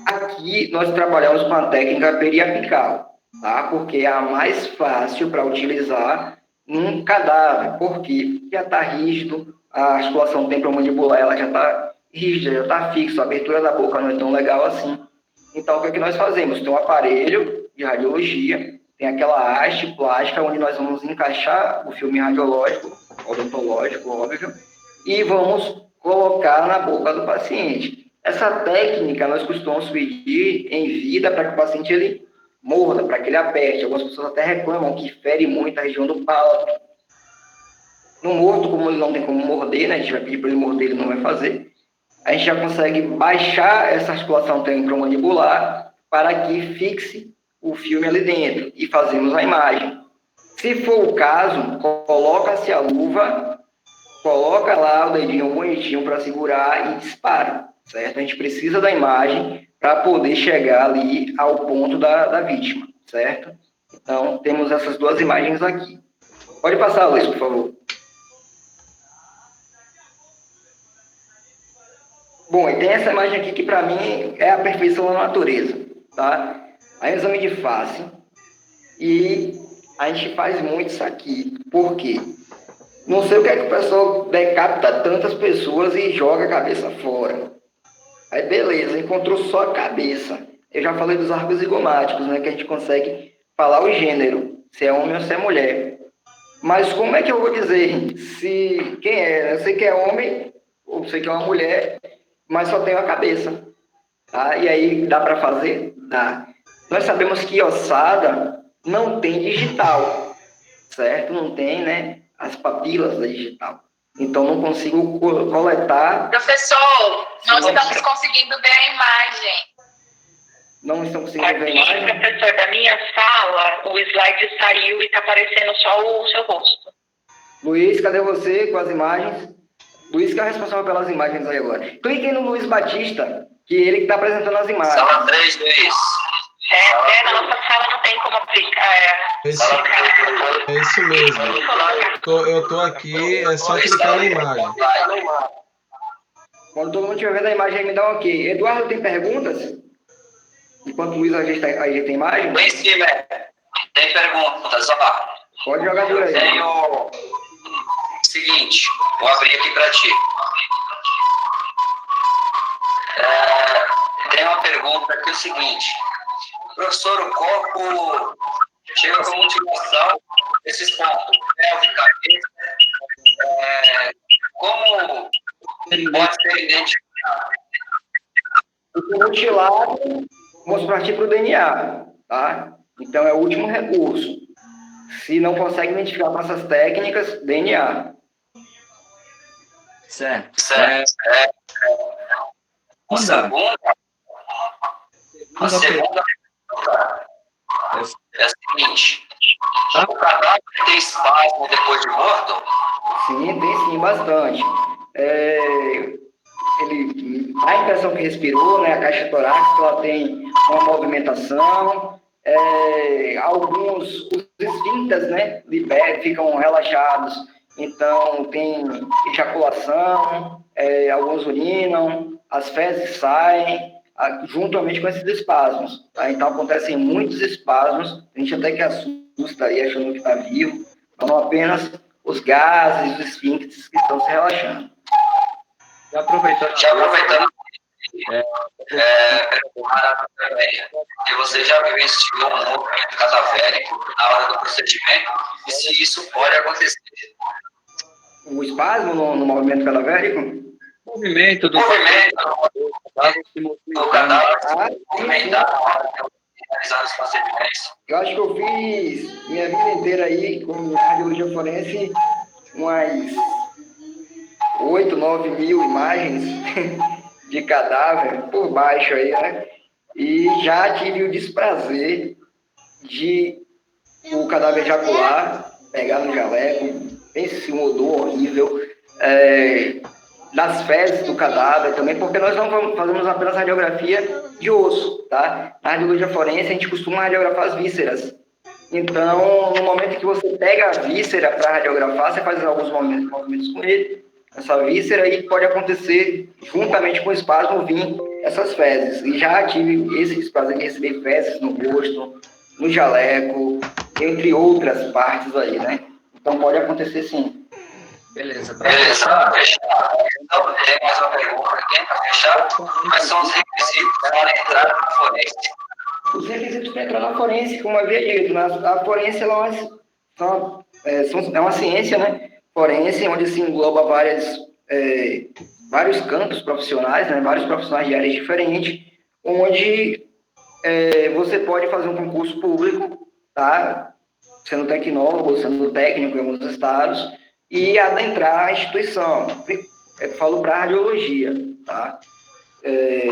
Aqui, nós trabalhamos com a técnica periapical, tá? Porque é a mais fácil para utilizar num cadáver. Por quê? Já está rígido, a articulação temporomandibular ela já está rígida, já está fixa, a abertura da boca não é tão legal assim. Então, o que é que nós fazemos? Tem um aparelho de radiologia, tem aquela haste plástica onde nós vamos encaixar o filme radiológico, odontológico, óbvio, e vamos colocar na boca do paciente. Essa técnica nós costumamos pedir em vida para que o paciente ele morda, para que ele aperte. Algumas pessoas até reclamam que fere muito a região do palato. No morto, como ele não tem como morder, né, a gente vai pedir para ele morder, ele não vai fazer. A gente já consegue baixar essa articulação temporomandibular para que fixe o filme ali dentro e fazemos a imagem. Se for o caso, coloca-se a luva, coloca lá o dedinho bonitinho para segurar e dispara, certo? A gente precisa da imagem para poder chegar ali ao ponto da vítima, certo? Então, temos essas duas imagens aqui. Pode passar, Luiz, por favor. Bom, e tem essa imagem aqui que, para mim, é a perfeição da natureza, tá? Aí, um exame de face. E a gente faz muito isso aqui. Por quê? Não sei o que é que o pessoal decapita tantas pessoas e joga a cabeça fora. Aí beleza, encontrou só a cabeça. Eu já falei dos arcos zigomáticos, né? Que a gente consegue falar o gênero, se é homem ou se é mulher. Mas como é que eu vou dizer se quem é? Eu sei que é homem, ou sei que é uma mulher, mas só tem a cabeça. Tá? E aí dá para fazer? Dá. Nós sabemos que ossada não tem digital, certo? Não tem, né? As papilas da digital. Então não consigo coletar. Professor, não estamos conseguindo ver a imagem. Não estão conseguindo ver a Aqui, imagem? professor, da minha sala, o slide saiu e está aparecendo só o seu rosto. Luiz, cadê você com as imagens? Luiz que é o responsável pelas imagens aí agora. Cliquem no Luiz Batista, que ele que está apresentando as imagens. Sala 3, Luiz. Na nossa sala não tem como aplicar. É isso mesmo. Eu tô aqui, é só clicar na imagem. Quando todo mundo estiver vendo a imagem, me dá um ok. Eduardo, tem perguntas? Enquanto o Luiz ajeita a imagem? Luiz Simer, tem perguntas, ó. Pode jogar dura aí. Tenho seguinte, vou abrir aqui para ti. Tem uma pergunta aqui, o seguinte. Professor, o corpo chega com mutilação, esses pontos, pelve, cabeça, como pode ser identificado? O mutilado, vamos partir para o DNA, tá? Então é o último recurso. Se não consegue identificar com essas técnicas, DNA. Certo. A segunda é a seguinte: o cadáver tem espasmo depois de morto? Sim, tem sim, bastante. Ele dá a impressão que respirou, né? A caixa torácica ela tem uma movimentação. Alguns os esfíncteres, né? Ficam relaxados. Então tem ejaculação, alguns urinam, as fezes saem juntamente com esses espasmos. Tá? Então acontecem muitos espasmos, a gente até que assusta aí achando que está vivo, não apenas os gases, os esfíncteres que estão se relaxando. Já aproveitando. Que você já vivenciou um movimento cadavérico na hora do procedimento e se isso pode acontecer. O espasmo no movimento cadavérico? Movimento do cadáver movimentar na hora de realizar os procedimentos. Eu acho que eu fiz minha vida inteira aí com radiologia forense umas 8, 9 mil imagens de cadáver por baixo aí, né? E já tive o desprazer de o cadáver ejacular, pegar no jaleco, esse odor horrível, das fezes do cadáver também, porque nós não fazemos apenas radiografia de osso, tá? Na radiologia forense a gente costuma radiografar as vísceras. Então, no momento que você pega a víscera para radiografar, você faz alguns movimentos com ele, essa víscera, e pode acontecer, juntamente com o espasmo, vir essas fezes. E já tive esse prazer de receber fezes no rosto, no jaleco, entre outras partes aí, né? Então pode acontecer sim. Beleza, para fechar. Então, tem mais uma pergunta aqui para fechar. Quais são os requisitos para entrar na forense? Os requisitos para entrar na forense, como eu havia dito, a forense é uma ciência, né? Forense, onde se engloba vários campos profissionais, né? Vários profissionais de áreas diferentes, onde você pode fazer um concurso público, tá? Sendo tecnólogo, sendo técnico em alguns estados, e adentrar a instituição. Eu falo para a radiologia, tá?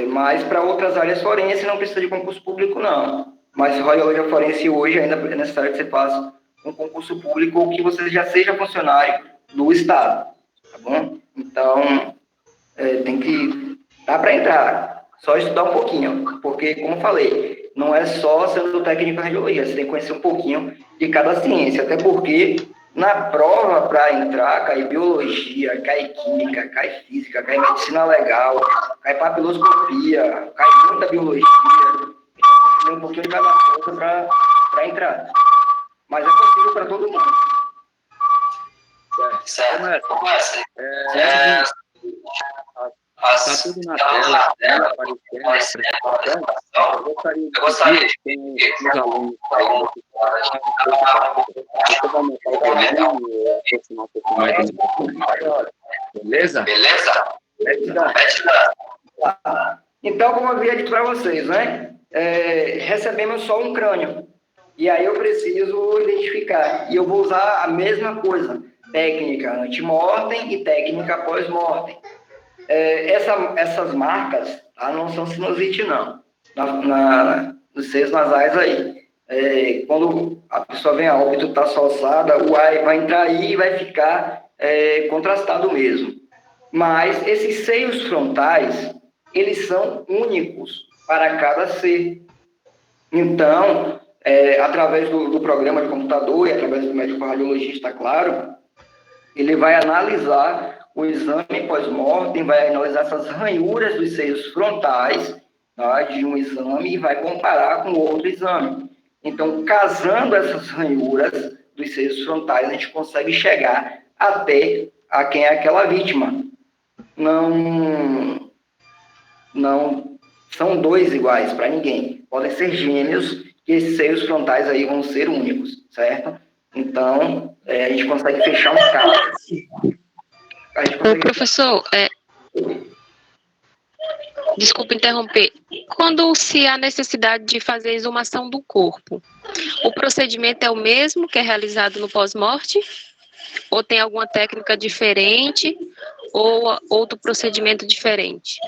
Mas para outras áreas forenses não precisa de concurso público, não. Mas radiologia forense hoje ainda é necessário que você faça um concurso público ou que você já seja funcionário do Estado, tá bom? Então, tem que... Dá para entrar, só estudar um pouquinho, porque, como eu falei, não é só sendo técnico em radiologia, você tem que conhecer um pouquinho de cada ciência, até porque na prova para entrar, cai biologia, cai química, cai física, cai medicina legal, cai papiloscopia, cai muita biologia, então tem um pouquinho de cada coisa para entrar. Mas é possível para todo mundo. Certo. Começa. Está tudo na tela, aparecendo a apresentação. Eu gostaria de que os alunos saíram aqui fora, eu vou aumentar o volume e aproximar um pouco mais do microfone. Beleza? Então, como eu havia dito para vocês, né? Recebemos só um crânio. E aí eu preciso identificar. E eu vou usar a mesma coisa. Técnica antemortem e técnica pós-mortem. Essas marcas, tá, não são sinusite, não. Nos seios nasais aí. Quando a pessoa vem a óbito, está solçada, o ar vai entrar aí e vai ficar contrastado mesmo. Mas esses seios frontais, eles são únicos para cada ser. Então, através do programa de computador e através do médico radiologista, claro, ele vai analisar o exame pós-mortem, vai analisar essas ranhuras dos seios frontais, tá, de um exame e vai comparar com outro exame. Então, casando essas ranhuras dos seios frontais, a gente consegue chegar até a quem é aquela vítima. Não são dois iguais para ninguém. Podem ser gêmeos e esses seios frontais aí vão ser únicos, certo? Então, a gente consegue fechar um caso. Ô, professor, desculpa interromper. Quando se há necessidade de fazer a exumação do corpo, o procedimento é o mesmo que é realizado no pós-morte? Ou tem alguma técnica diferente? Ou outro procedimento diferente?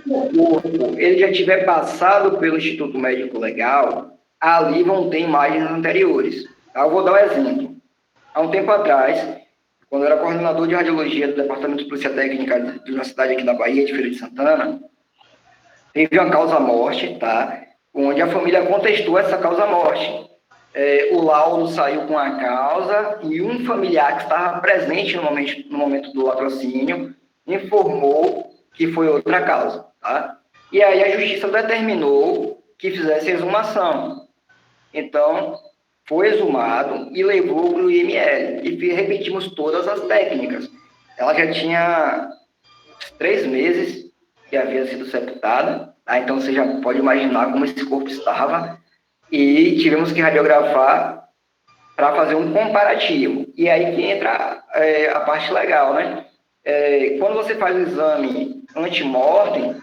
O corpo, ele já tiver passado pelo Instituto Médico Legal, ali vão ter imagens anteriores. Eu vou dar um exemplo. Há um tempo atrás, quando eu era coordenador de radiologia do Departamento de Polícia Técnica de uma cidade aqui da Bahia, de Feira de Santana, teve uma causa-morte, tá? Onde a família contestou essa causa-morte. O laudo saiu com a causa e um familiar que estava presente no momento do latrocínio informou que foi outra causa, tá? E aí a justiça determinou que fizesse a exumação. Então, foi exumado e levou para o IML. E repetimos todas as técnicas. Ela já tinha 3 meses que havia sido sepultada, tá? Então você já pode imaginar como esse corpo estava. E tivemos que radiografar para fazer um comparativo. E aí que entra a parte legal, né? Quando você faz o exame antemortem,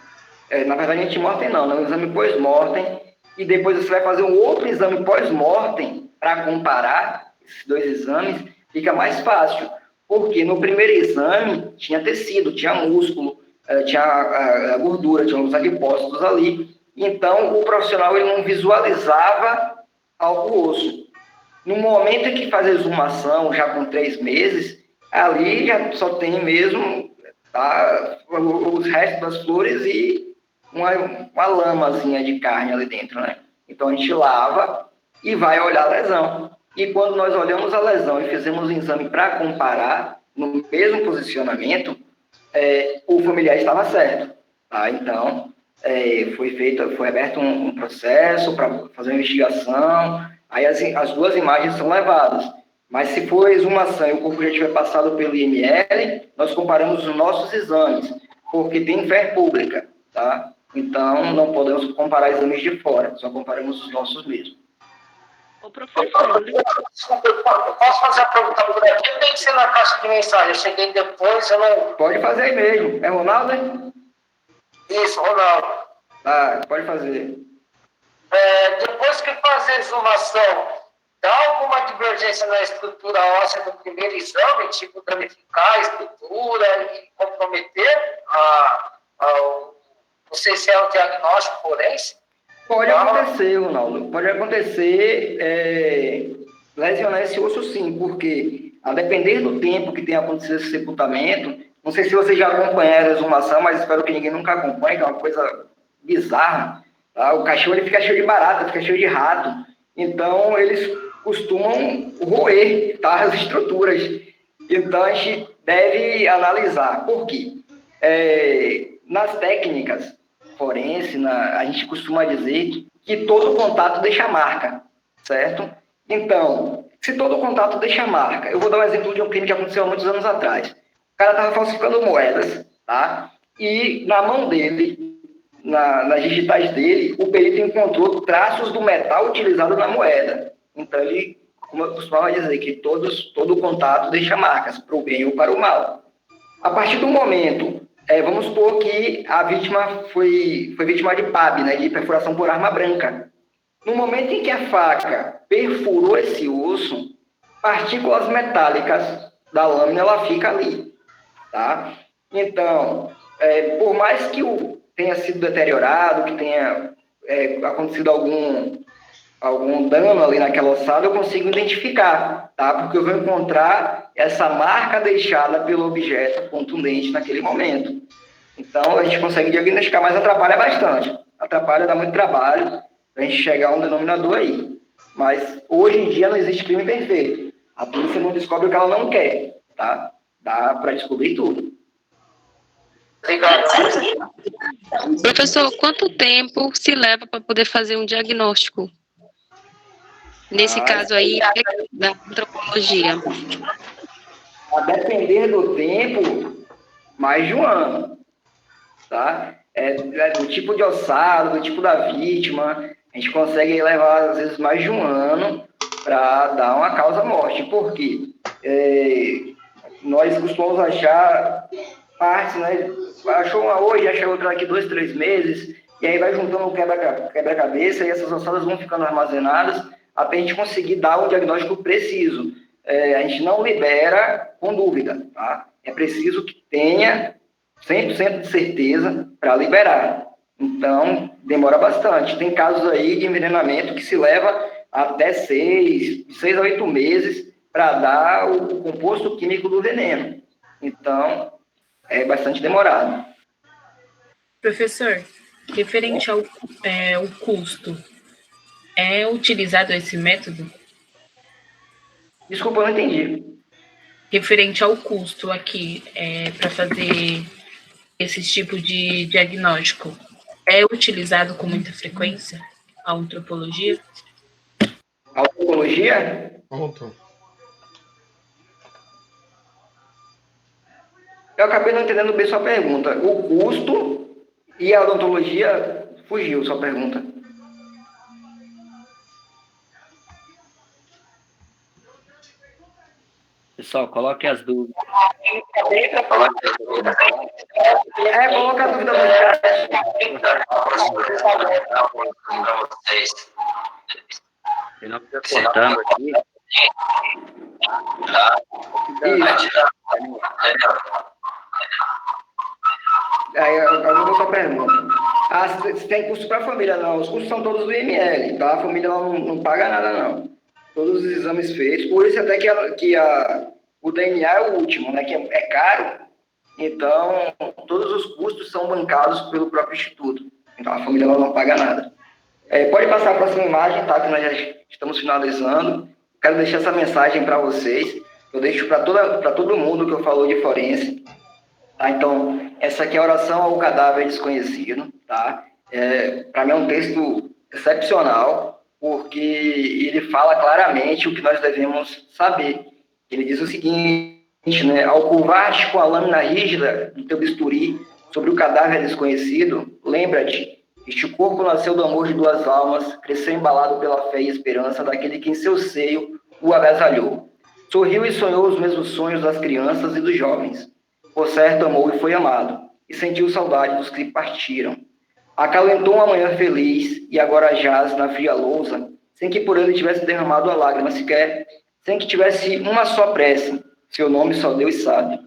na verdade antemortem não, é um exame pós-mortem, e depois você vai fazer um outro exame pós-mortem para comparar esses dois exames, fica mais fácil. Porque no primeiro exame tinha tecido, tinha músculo, tinha a gordura, tinha os adipócitos ali. Então, o profissional ele não visualizava o osso. No momento em que faz a exumação, já com 3 meses, ali já só tem mesmo os restos das flores e uma lamazinha de carne ali dentro, né? Então, a gente lava e vai olhar a lesão. E quando nós olhamos a lesão e fizemos um exame para comparar, no mesmo posicionamento, o familiar estava certo. Tá? Então, foi aberto um processo para fazer uma investigação, aí as duas imagens são levadas. Mas se for exumação e o corpo já tiver passado pelo IML, nós comparamos os nossos exames, porque tem fé pública, tá? Então, não podemos comparar exames de fora, só comparamos os nossos mesmo. Ô, professor, Desculpa, eu posso fazer a pergunta por aqui? Tem que ser na caixa de mensagem. Eu cheguei depois, eu não... Pode fazer aí mesmo. É Ronaldo, né? Isso, Ronaldo. Pode fazer. Depois que fazer a exumação, dá alguma divergência na estrutura óssea do primeiro exame, tipo danificar a estrutura e comprometer não sei se é o diagnóstico forense? Pode acontecer, Ronaldo. Pode acontecer lesionar esse osso sim, porque a depender do tempo que tem acontecido esse sepultamento, não sei se vocês já acompanharam a exumação, mas espero que ninguém nunca acompanhe, que é uma coisa bizarra. Tá? O caixão ele fica cheio de barata, fica cheio de rato. Então, eles costumam roer, tá, as estruturas. Então, a gente deve analisar. Por quê? Nas técnicas forense, a gente costuma dizer que todo contato deixa marca, certo? Então, se todo contato deixa marca. Eu vou dar um exemplo de um crime que aconteceu há muitos anos atrás. O cara estava falsificando moedas, tá? E na mão dele, nas digitais dele, o perito encontrou traços do metal utilizado na moeda. Então, ele, como eu costumava dizer, que todo contato deixa marcas, para o bem ou para o mal. A partir do momento, vamos supor que a vítima foi vítima de PAB, né, de perfuração por arma branca. No momento em que a faca perfurou esse osso, partículas metálicas da lâmina, ela fica ali, tá? Então, por mais que tenha sido deteriorado, que tenha acontecido algum dano ali naquela ossada, eu consigo identificar, tá? Porque eu vou encontrar essa marca deixada pelo objeto contundente naquele momento. Então, a gente consegue diagnosticar, mas atrapalha bastante. Atrapalha, dá muito trabalho para a gente chegar a um denominador aí. Mas, hoje em dia, não existe crime perfeito. A polícia não descobre o que ela não quer, tá? Dá para descobrir tudo. Professor, quanto tempo se leva para poder fazer um diagnóstico? Nesse caso aí, da antropologia. A depender do tempo, mais de um ano, tá? Do tipo de ossado, do tipo da vítima, a gente consegue levar, às vezes, mais de um ano para dar uma causa-morte. Por quê? Nós costumamos achar partes, né? Achou uma hoje, achou outra daqui 2, 3 meses, e aí vai juntando um quebra-cabeça, e essas ossadas vão ficando armazenadas até a gente conseguir dar um diagnóstico preciso. A gente não libera com dúvida, tá? É preciso que tenha 100% de certeza para liberar. Então, demora bastante. Tem casos aí de envenenamento que se leva até 6 a 8 meses para dar o composto químico do veneno. Então, é bastante demorado. Professor, referente ao custo, é utilizado esse método? Desculpa, eu não entendi. Referente ao custo aqui, para fazer esse tipo de diagnóstico, é utilizado com muita frequência a antropologia? A antropologia? Pronto. Eu acabei não entendendo bem sua pergunta. O custo e a odontologia fugiu sua pergunta. Pessoal, coloque as dúvidas. Coloca a dúvida no chat. Tem nome cortando aqui. Aí eu vou sua pergunta. Se tem custo para a família, não. Os custos são todos do IML, tá? A família não paga nada, não. Todos os exames feitos. Por isso até que o DNA é o último, né? Que é caro. Então, todos os custos são bancados pelo próprio instituto. Então, a família não paga nada. Pode passar a próxima imagem, tá? Que nós já estamos finalizando. Quero deixar essa mensagem para vocês. Eu deixo para todo mundo que eu falo de forense. Tá? Então, essa aqui é a oração ao cadáver desconhecido. Tá? Para mim é um texto excepcional, porque ele fala claramente o que nós devemos saber. Ele diz o seguinte, né? Ao curvar-te com a lâmina rígida do teu bisturi sobre o cadáver desconhecido, lembra-te, este corpo nasceu do amor de duas almas, cresceu embalado pela fé e esperança daquele que em seu seio o agasalhou. Sorriu e sonhou os mesmos sonhos das crianças e dos jovens. Por certo, amou e foi amado, e sentiu saudade dos que partiram. Acalentou uma manhã feliz, e agora jaz na fria lousa, sem que por ele tivesse derramado a lágrima sequer, sem que tivesse uma só prece, seu nome só Deus sabe.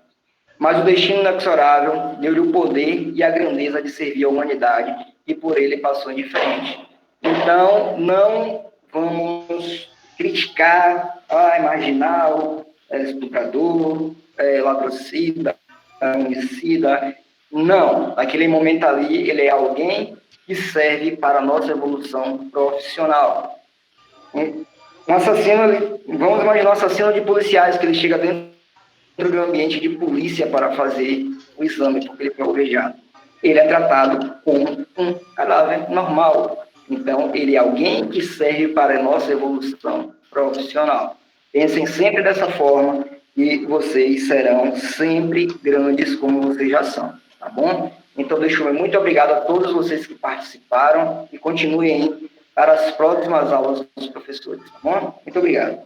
Mas o destino inexorável deu-lhe o poder e a grandeza de servir a humanidade, e por ele passou indiferente. Então, não vamos criticar, marginal, estuprador, latrocida, homicida. Não, naquele momento ali, ele é alguém que serve para a nossa evolução profissional. Um assassino, vamos imaginar um assassino de policiais, que ele chega dentro do ambiente de polícia para fazer o exame, porque ele foi alvejado. Ele é tratado como um cadáver normal. Então, ele é alguém que serve para a nossa evolução profissional. Pensem sempre dessa forma e vocês serão sempre grandes como vocês já são, tá bom? Então, deixa eu muito obrigado a todos vocês que participaram e continuem aí para as próximas aulas dos professores, tá bom? Muito obrigado.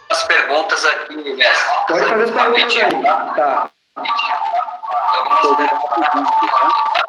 As perguntas aqui, mestre. Pode fazer as perguntas aí. Tá. Então, vamos